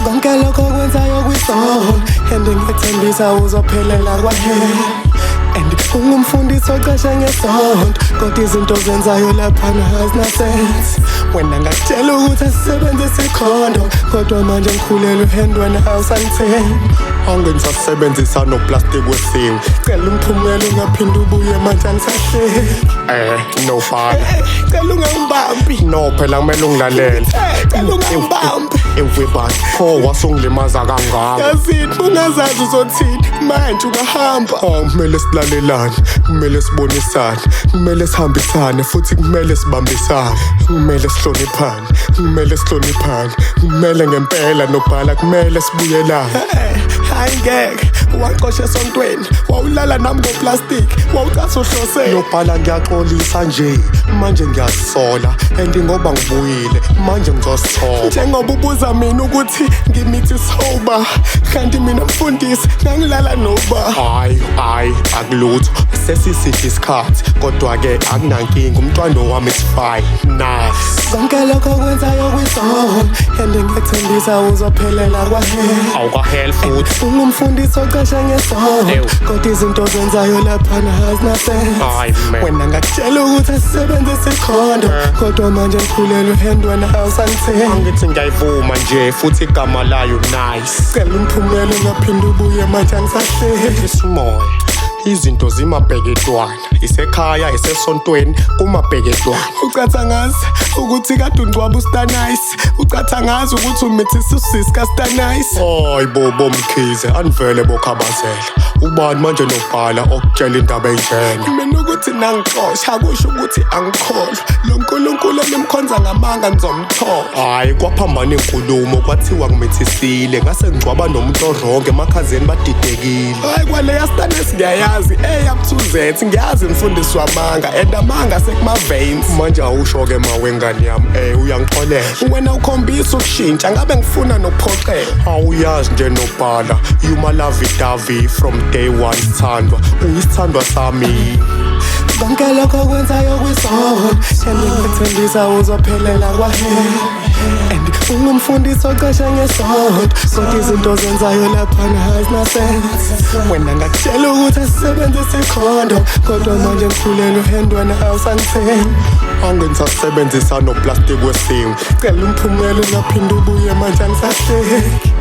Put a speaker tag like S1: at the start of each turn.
S1: Konke lokho kwenzayo kwisona and ngiyethembisa uzophelela kwahela. And ungumfundisi ocashe ngesonto, kodwa izinto zenzayo laphana azinasense. Wena ngakutshela ukuthi asisebenzise ikhondo, kodwa manje ngikhulelwe uHand wena awusangithembi.
S2: Angisasebenzisa noplastic wesingu,
S1: Cela ungiphumele ungaphinde ubuye manje angisahleki.
S2: No fun.
S1: Cela ungangibambi.
S2: No phela kumele ungilalele.
S1: Cela ungangibambi.
S2: Everybody pho wasungilimaza kangaka.
S1: Yazini ungazazi uzothini manje ungahamba.
S2: Kumele silalelane, kumele sibonisane, kumele sihambisane futhi kumele sibambisane. Kumele sihloniphane, kumele sihloniphane, kumele ngempela nobhala kumele sibuyelane.
S1: Hayi ngeke waqosha esontweni, wawulala nami ngoplastic, wawucathi uhlose.
S2: Nobhala ngiyaxolisa nje, manje ngiyazisola and ngoba ngibuyile manje ngizosithola.
S1: Njengoba ubuza mina ukuthi ngimithi sober, kanti mina mfundisi ngangilala noba.
S2: Hayi akulutho sesisihle isikhathi, kodwa-ke akunankinga umntwana wami is fine. Nice.
S1: Konke lokho kwenzayo kwisona and ngiyethembisa uzophelela kwahela.
S2: Awukahell futhi.
S1: Ungumfundisi ocashe ngesonto, kodwa izinto zenzayo laphana azinasense.
S2: Hayi man.
S1: Wena ngakutshela ukuthi asisebenzise ikhondo, kodwa manje ngikhulelwe uHand wena awusangithembi.
S2: Angithi ngiyayivuma nje futhi igama layo nice.
S1: Cela ungiphumele ungaphinde ubuye manje angisahleki.
S2: Isimoya izinto zimabheketwana, isekhaya isesontweni kumabheketwana.
S1: Ucathangazi ukuthi kade ungcwaba uStanayisi, ucathangazi ukuthi umithisa usisi kaStanayisi.
S2: Hayi bobo Mkhize anivele bokhabazela, ubani manje nobhala okutshela indaba enjena.
S1: Mina ukuthi nangixosha akusho ukuthi angikholwa, lo nkulunkulu engimkhonza ngamanga ngizomthola.
S2: Hayi kwaphambana inkulumo kwathiwa ngimithisile, ngase ngicwaba nomuntu oronke emakhazeni badidekile.
S1: Hayi kwaleya Stanayisi ngiyayazi up-to-Z, ngiyazi mfundisi wamanga and amanga sekuma-veins.
S2: Manje awusho-ke mawengane yami uyangixolela.
S1: Wena ukhombisa ukushintsha ngabe ngifuna nokuphoxela.
S2: Awuyazi nje nobhala you my lovey-dovey from day one sithandwa, uyisithandwa sami.
S1: Konke lokho kwenzayo kwisona and ngiyethembisa uzophelela kwahela. And ungumfundisi ocashe ngesonto, kodwa izinto zenzayo laphana azinasense. Wena ngakutshela ukuthi asisebenzise ikhondo, kodwa manje ngikhulelwe uHand wena awusangithembi.
S2: Angisasebenzisa noplastic wesingu,
S1: Cela ungiphumele ungaphinde ubuye manje angisahleki.